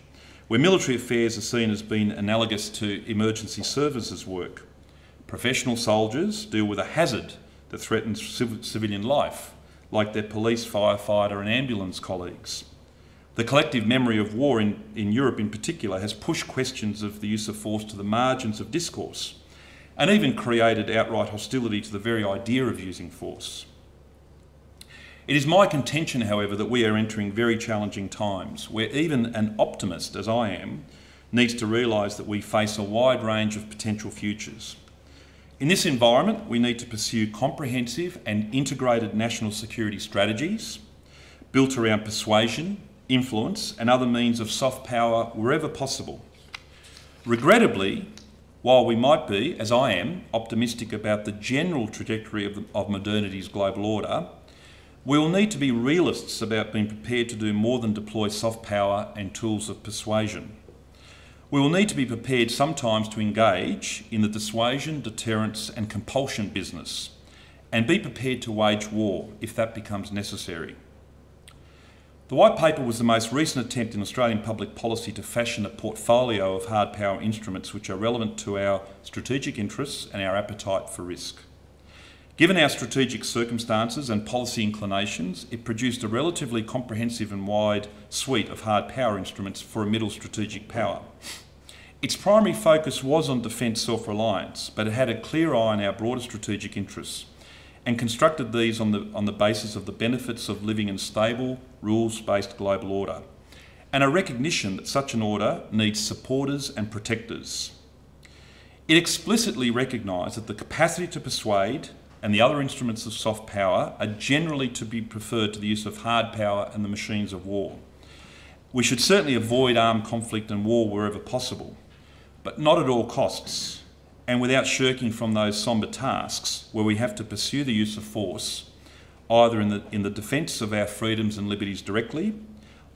where military affairs are seen as being analogous to emergency services work. Professional soldiers deal with a hazard that threatens civilian life, like their police, firefighter and ambulance colleagues. The collective memory of war in Europe in particular has pushed questions of the use of force to the margins of discourse, and even created outright hostility to the very idea of using force. It is my contention, however, that we are entering very challenging times, where even an optimist, as I am, needs to realise that we face a wide range of potential futures. In this environment, we need to pursue comprehensive and integrated national security strategies built around persuasion, influence and other means of soft power wherever possible. Regrettably, while we might be, as I am, optimistic about the general trajectory of modernity's global order, we will need to be realists about being prepared to do more than deploy soft power and tools of persuasion. We will need to be prepared sometimes to engage in the dissuasion, deterrence and compulsion business, and be prepared to wage war if that becomes necessary. The White Paper was the most recent attempt in Australian public policy to fashion a portfolio of hard power instruments which are relevant to our strategic interests and our appetite for risk. Given our strategic circumstances and policy inclinations, it produced a relatively comprehensive and wide suite of hard power instruments for a middle strategic power. Its primary focus was on defence self-reliance, but it had a clear eye on our broader strategic interests, and constructed these on the basis of the benefits of living in stable, rules-based global order, and a recognition that such an order needs supporters and protectors. It explicitly recognised that the capacity to persuade and the other instruments of soft power are generally to be preferred to the use of hard power and the machines of war. We should certainly avoid armed conflict and war wherever possible, but not at all costs, and without shirking from those sombre tasks where we have to pursue the use of force either in the defence of our freedoms and liberties directly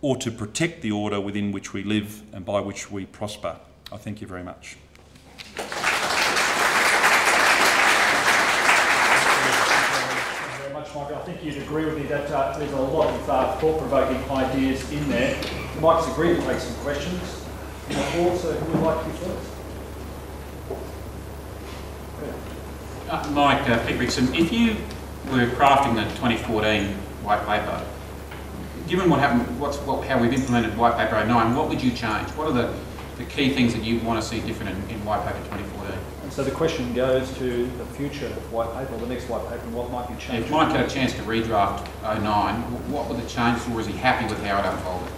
or to protect the order within which we live and by which we prosper. I thank you very much. Michael, I think you'd agree with me that there's a lot of thought-provoking ideas in there. You might disagree to take some questions from the floor, so who would like to be first? Mike Pickrickson, if you were crafting the 2014 white paper, given what happened, how we've implemented white paper 09, what would you change? What are the key things that you want to see different in white paper 2014? And so the question goes to the future white paper, or the next white paper, and what might be changed. If Mike had a chance to redraft 09, what were the changes, or was he happy with how it unfolded?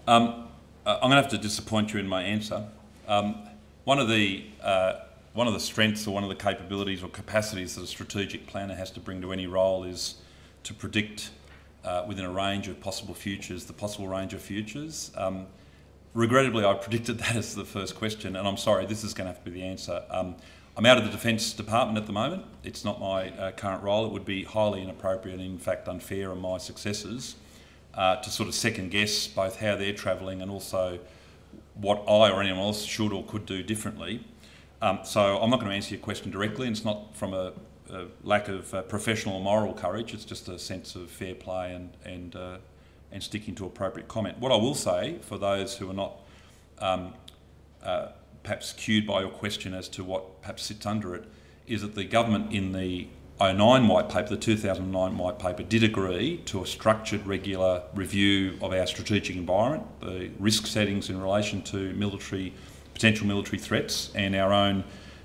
I'm going to have to disappoint you in my answer. One of the strengths or one of the capabilities or capacities that a strategic planner has to bring to any role is to predict within a range of possible futures, the possible range of futures. Regrettably, I predicted that as the first question, and I'm sorry, this is going to have to be the answer. I'm out of the Defence Department at the moment. It's not my current role. It would be highly inappropriate and in fact unfair on my successors to sort of second guess both how they're travelling and also what I or anyone else should or could do differently. So I'm not going to answer your question directly, and it's not from a lack of professional or moral courage. It's just a sense of fair play and sticking to appropriate comment. What I will say, for those who are not perhaps cued by your question as to what perhaps sits under it, is that the government in the 09 white paper, the 2009 white paper, did agree to a structured, regular review of our strategic environment, the risk settings in relation to potential military threats and our own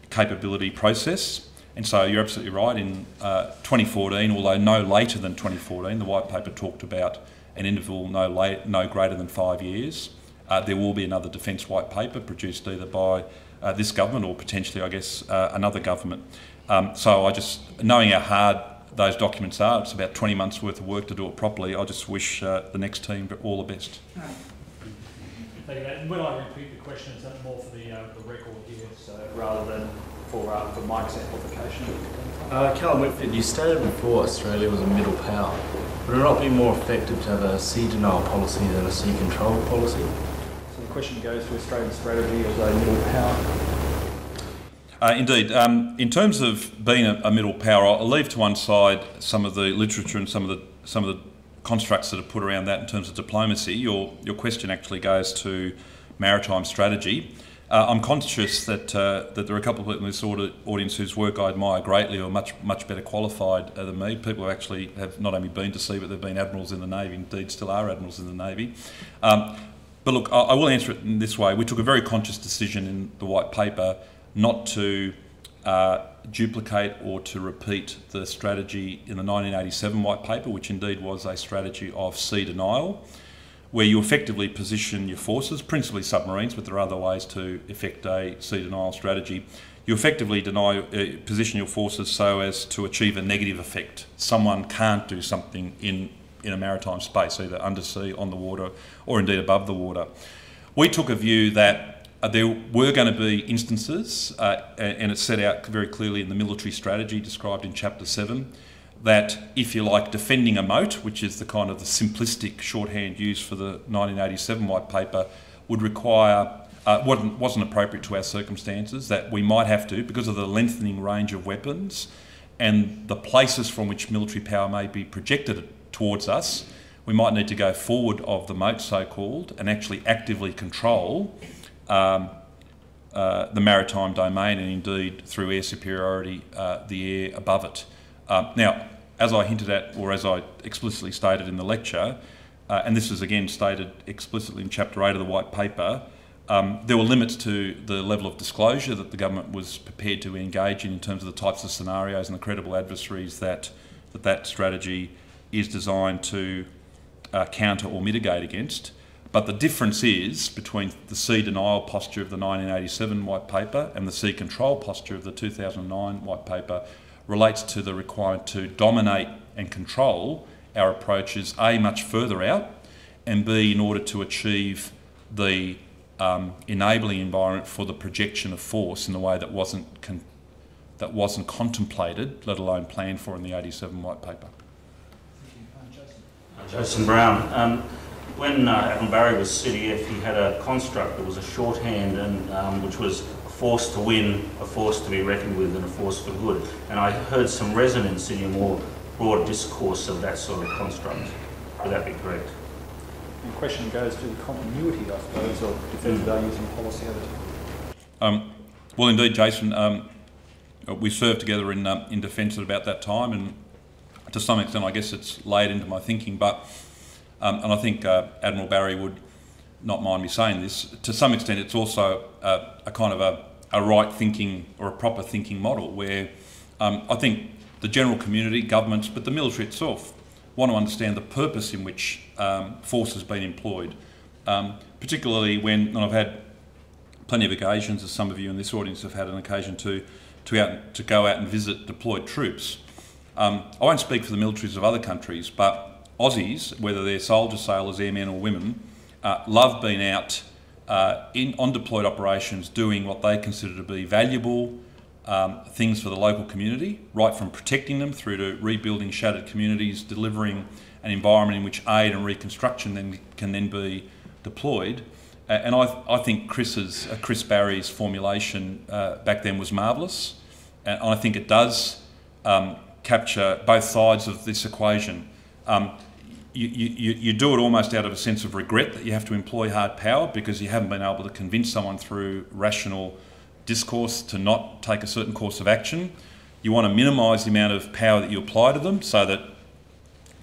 capability process. And so you're absolutely right, in 2014, although no later than 2014, the white paper talked about an interval no greater than 5 years. There will be another defence white paper produced either by this government or potentially, I guess, another government. So knowing how hard those documents are, it's about 20 months worth of work to do it properly. I just wish the next team all the best. Thank you. And when I repeat the question, it's more for the record here, so rather than for Mike's amplification. Callum Whitford, you stated before Australia was a middle power. Would it not be more effective to have a sea denial policy than a sea control policy? So the question goes to Australia's strategy as a middle power. Indeed. In terms of being a middle power, I'll leave to one side some of the literature and some of the constructs that are put around that in terms of diplomacy. Your question actually goes to maritime strategy. I'm conscious that there are a couple of people in this audience whose work I admire greatly, or much better qualified than me. People who actually have not only been to sea, but they've been admirals in the Navy, indeed still are admirals in the Navy. But look, I will answer it in this way. We took a very conscious decision in the white paper not to duplicate or to repeat the strategy in the 1987 white paper, which indeed was a strategy of sea denial, where you effectively position your forces, principally submarines, but there are other ways to effect a sea denial strategy. You effectively position your forces so as to achieve a negative effect. Someone can't do something in a maritime space, either undersea, on the water, or indeed above the water. We took a view that there were going to be instances, and it's set out very clearly in the military strategy described in Chapter 7, that, if you like, defending a moat, which is the kind of the simplistic shorthand used for the 1987 white paper, would require, wasn't appropriate to our circumstances, that we might have to, because of the lengthening range of weapons and the places from which military power may be projected towards us, we might need to go forward of the moat, so-called, and actually actively control the maritime domain, and indeed, through air superiority, the air above it. Now, as I hinted at, or as I explicitly stated in the lecture, and this is again stated explicitly in Chapter 8 of the white paper, there were limits to the level of disclosure that the government was prepared to engage in terms of the types of scenarios and the credible adversaries that strategy is designed to counter or mitigate against. But the difference is between the sea denial posture of the 1987 white paper and the sea control posture of the 2009 white paper relates to the requirement to dominate and control our approaches, A, much further out, and B, in order to achieve the enabling environment for the projection of force in a way that wasn't contemplated, let alone planned for in the 87 White Paper. Jason Brown. When Admiral Barry was CDF, he had a construct that was a shorthand, and which was a force to win, a force to be reckoned with, and a force for good. And I heard some resonance in your more broad discourse of that sort of construct. Would that be correct? The question goes to the continuity, I suppose, of defence values and policy over time. Well, indeed, Jason. We served together in defence at about that time, and to some extent, I guess it's laid into my thinking. But and I think Admiral Barry would not mind me saying this. To some extent, it's also a kind of a right thinking or a proper thinking model, where I think the general community, governments, but the military itself, want to understand the purpose in which force has been employed, particularly when, and I've had plenty of occasions, as some of you in this audience have had an occasion to go out and visit deployed troops. I won't speak for the militaries of other countries, but Aussies, whether they're soldiers, sailors, airmen or women, love being out on deployed operations doing what they consider to be valuable things for the local community, right from protecting them through to rebuilding shattered communities, delivering an environment in which aid and reconstruction can then be deployed. And I think Chris Barry's formulation back then was marvellous, and I think it does capture both sides of this equation. You do it almost out of a sense of regret that you have to employ hard power because you haven't been able to convince someone through rational discourse to not take a certain course of action. You want to minimise the amount of power that you apply to them so that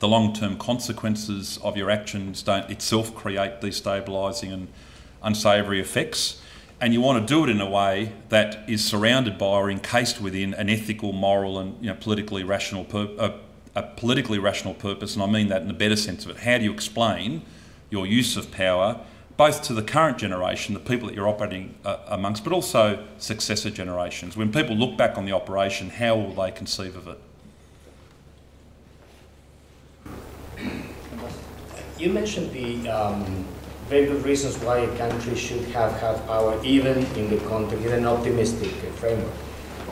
the long-term consequences of your actions don't itself create destabilising and unsavoury effects. And you want to do it in a way that is surrounded by or encased within an ethical, moral and politically rational a politically rational purpose, and I mean that in the better sense of it. How do you explain your use of power, both to the current generation, the people that you're operating amongst, but also successor generations? When people look back on the operation, how will they conceive of it? You mentioned the very good reasons why a country should have power, even in the context, in an optimistic framework.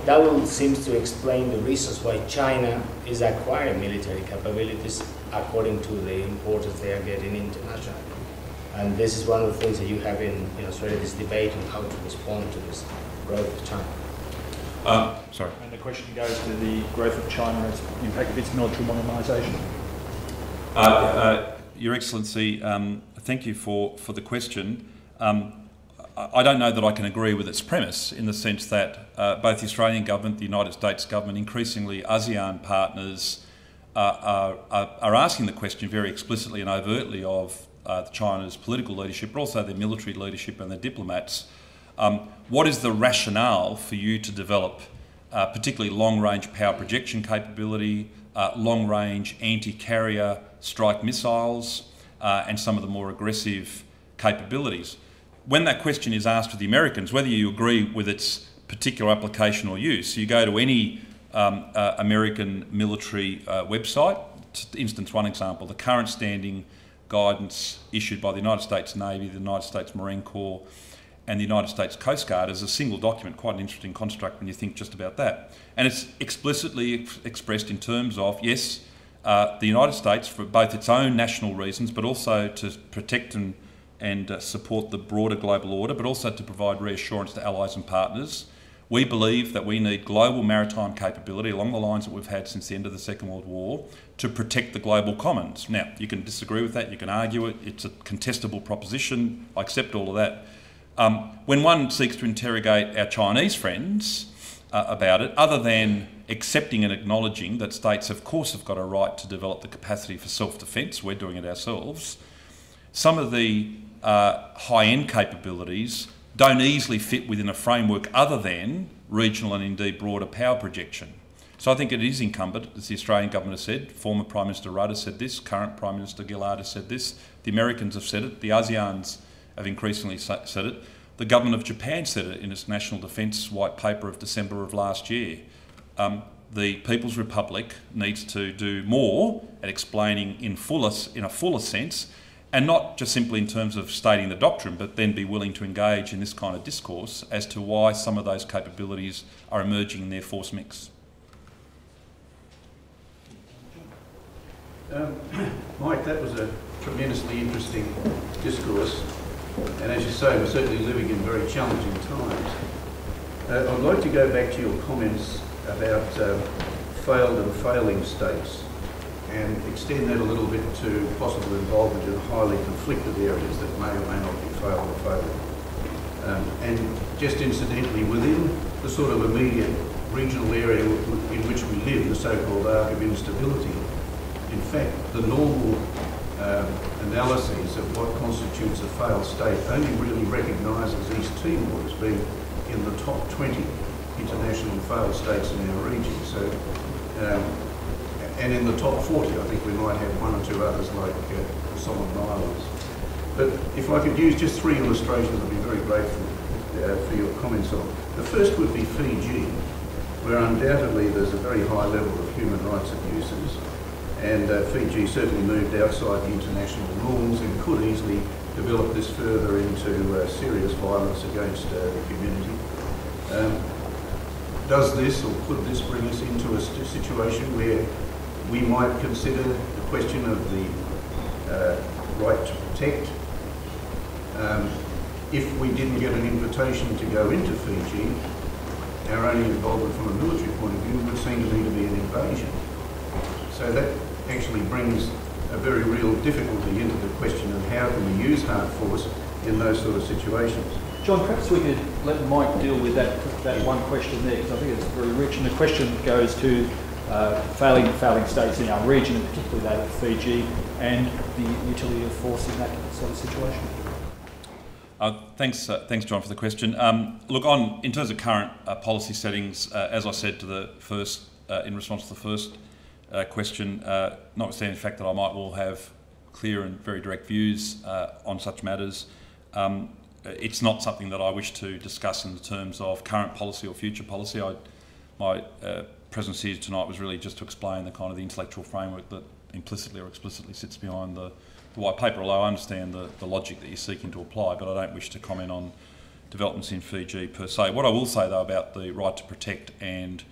That will seem to explain the reasons why China is acquiring military capabilities according to the importance they are getting internationally. And this is one of the things that you have in Australia, this debate on how to respond to this growth of China. Sorry. And the question goes to the growth of China and its impact of its military modernisation. Your Excellency, thank you for the question. I don't know that I can agree with its premise in the sense that both the Australian government, the United States government, increasingly ASEAN partners are asking the question very explicitly and overtly of China's political leadership, but also their military leadership and their diplomats. What is the rationale for you to develop particularly long-range power projection capability, long-range anti-carrier strike missiles, and some of the more aggressive capabilities? When that question is asked to the Americans, whether you agree with its particular application or use, you go to any American military website. To instance, one example, the current standing guidance issued by the United States Navy, the United States Marine Corps and the United States Coast Guard is a single document, quite an interesting construct when you think just about that. And it's explicitly expressed in terms of, yes, the United States, for both its own national reasons, but also to protect and support the broader global order, but also to provide reassurance to allies and partners. We believe that we need global maritime capability along the lines that we've had since the end of the Second World War to protect the global commons. Now, you can disagree with that, you can argue it, it's a contestable proposition, I accept all of that. When one seeks to interrogate our Chinese friends about it, other than accepting and acknowledging that states, of course, have got a right to develop the capacity for self-defence, we're doing it ourselves, some of the high-end capabilities don't easily fit within a framework other than regional and indeed broader power projection. So I think it is incumbent, as the Australian government has said, former Prime Minister Rudd has said this, current Prime Minister Gillard has said this, the Americans have said it, the ASEANs have increasingly said it, the government of Japan said it in its National Defence White Paper of December of last year. The People's Republic needs to do more at explaining in a fuller sense and not just simply in terms of stating the doctrine, but then be willing to engage in this kind of discourse as to why some of those capabilities are emerging in their force mix. Mike, that was a tremendously interesting discourse, and as you say, we're certainly living in very challenging times. I'd like to go back to your comments about failed and failing states and extend that a little bit to possible involvement in highly conflicted areas that may or may not be failed or failing. And just incidentally, within the sort of immediate regional area in which we live, the so-called arc of instability, in fact, the normal analyses of what constitutes a failed state only really recognises East Timor as being in the top 20 international failed states in our region. So, and in the top 40, I think we might have one or two others like the Solomon Islands. But if I could use just three illustrations, I'd be very grateful for your comments on. The first would be Fiji, where undoubtedly there's a very high level of human rights abuses. And Fiji certainly moved outside the international norms and could easily develop this further into serious violence against the community. Does this, or could this bring us into a situation where we might consider the question of the right to protect? If we didn't get an invitation to go into Fiji, our only involvement from a military point of view would seem to me to be an invasion. So that actually brings a very real difficulty into the question of how can we use hard force in those sort of situations. John, perhaps we could let Mike deal with that one question there, because I think it's very rich, and the question goes to failing states in our region, and particularly that of Fiji, and the utility of force in that sort of situation. Thanks, John, for the question. Look, in terms of current policy settings, as I said to the first, in response to the first question, notwithstanding the fact that I might well have clear and very direct views on such matters, it's not something that I wish to discuss in terms of current policy or future policy. My presence here tonight was really just to explain the kind of the intellectual framework that implicitly or explicitly sits behind the white paper, although I understand the logic that you're seeking to apply, but I don't wish to comment on developments in Fiji per se. What I will say, though, about the right to protect and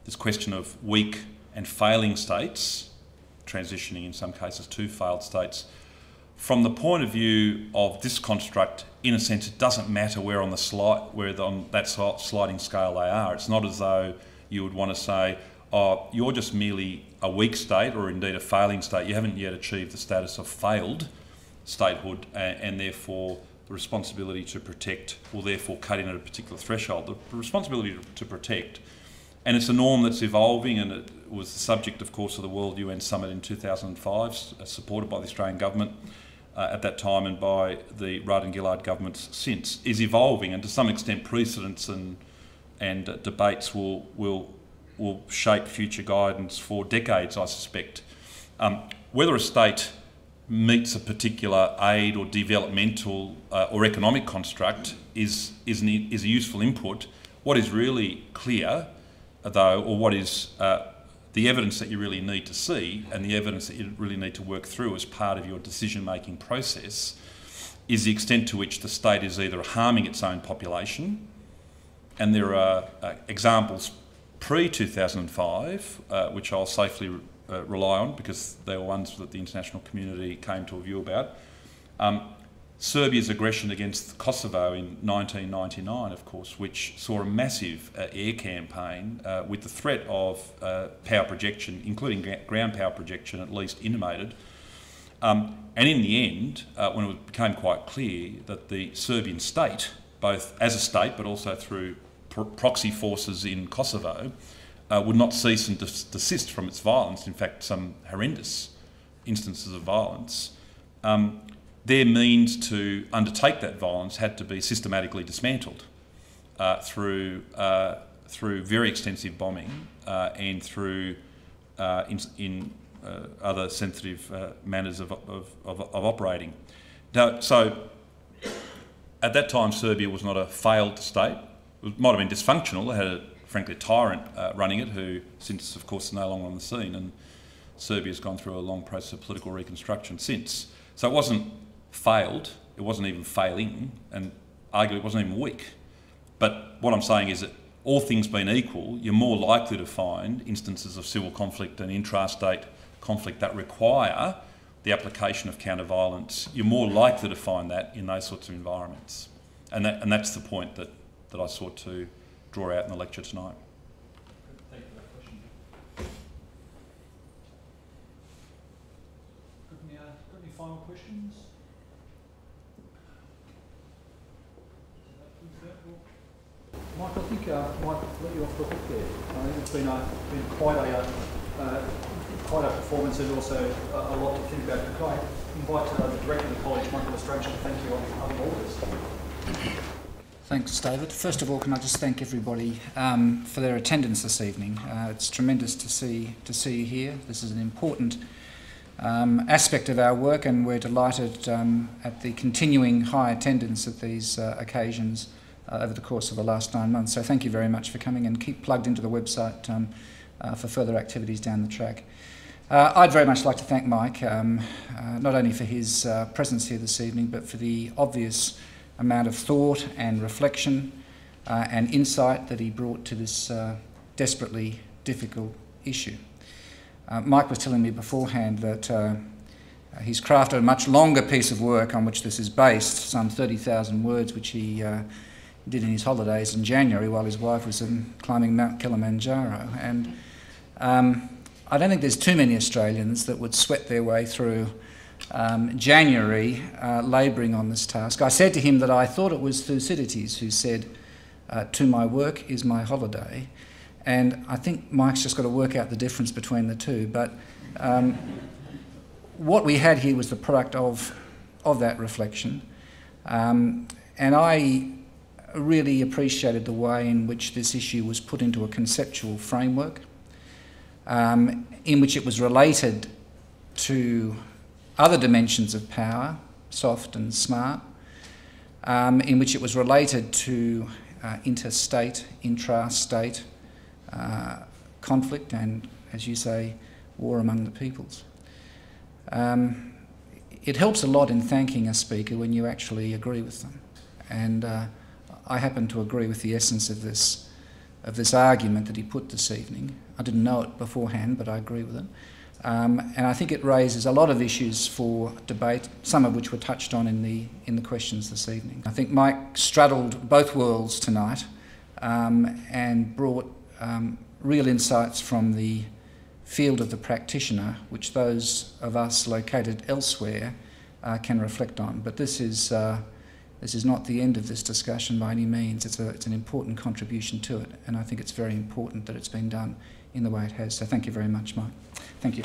this question of weak and failing states, transitioning in some cases to failed states, from the point of view of this construct, in a sense, it doesn't matter where on that sliding scale they are. It's not as though you would want to say, oh, you're just merely a weak state or indeed a failing state. You haven't yet achieved the status of failed statehood, and therefore the responsibility to protect will therefore cut in at a particular threshold. The responsibility to protect, and it's a norm that's evolving, and it was the subject, of course, of the World UN Summit in 2005, supported by the Australian government at that time and by the Rudd and Gillard governments since, is evolving, and to some extent precedents and debates will shape future guidance for decades, I suspect. Whether a state meets a particular aid or developmental or economic construct is a useful input. What is really clear, though, or what is the evidence that you really need to see and the evidence that you really need to work through as part of your decision-making process, is the extent to which the state is either harming its own population, and there are examples pre-2005, which I'll safely rely on because they were ones that the international community came to a view about. Serbia's aggression against Kosovo in 1999, of course, which saw a massive air campaign with the threat of power projection, including ground power projection, at least intimated. And in the end, when it became quite clear that the Serbian state, both as a state but also through proxy forces in Kosovo, would not cease and desist from its violence, in fact some horrendous instances of violence, their means to undertake that violence had to be systematically dismantled through very extensive bombing and through other sensitive manners of operating. Now, so at that time Serbia was not a failed state. It might have been dysfunctional. It had, frankly, a tyrant running it who, since, of course, is no longer on the scene, and Serbia's gone through a long process of political reconstruction since. So it wasn't failed. It wasn't even failing, and arguably it wasn't even weak. But what I'm saying is that all things being equal, you're more likely to find instances of civil conflict and intrastate conflict that require the application of counter-violence. You're more likely to find that in those sorts of environments. And that's the point that I sought to draw out in the lecture tonight. Thank you for that question. Got any final questions? Mike, I think I might let you off the hook there. I think it's been quite a performance and also a lot to think about. Could I invite the Director of the College, Michael Strange, to thank you on behalf of all this? Thanks, David. First of all, can I just thank everybody for their attendance this evening. It's tremendous to see you here. This is an important aspect of our work, and we're delighted at the continuing high attendance at these occasions over the course of the last 9 months. So thank you very much for coming, and keep plugged into the website for further activities down the track. I'd very much like to thank Mike, not only for his presence here this evening, but for the obvious amount of thought and reflection and insight that he brought to this desperately difficult issue. Mike was telling me beforehand that he's crafted a much longer piece of work on which this is based, some 30,000 words, which he did in his holidays in January while his wife was climbing Mount Kilimanjaro. And I don't think there's too many Australians that would sweat their way through January labouring on this task. I said to him that I thought it was Thucydides who said, "To my work is my holiday," and I think Mike's just got to work out the difference between the two. But what we had here was the product of that reflection, and I really appreciated the way in which this issue was put into a conceptual framework, in which it was related to other dimensions of power, soft and smart, in which it was related to interstate, intrastate conflict and, as you say, war among the peoples. It helps a lot in thanking a speaker when you actually agree with them. And I happen to agree with the essence of this argument that he put this evening. I didn't know it beforehand, but I agree with it. And I think it raises a lot of issues for debate, some of which were touched on in the questions this evening. I think Mike straddled both worlds tonight and brought real insights from the field of the practitioner, which those of us located elsewhere can reflect on. But this is not the end of this discussion by any means. It's an important contribution to it, and I think it's very important that it's been done in the way it has. So thank you very much, Mike. Thank you.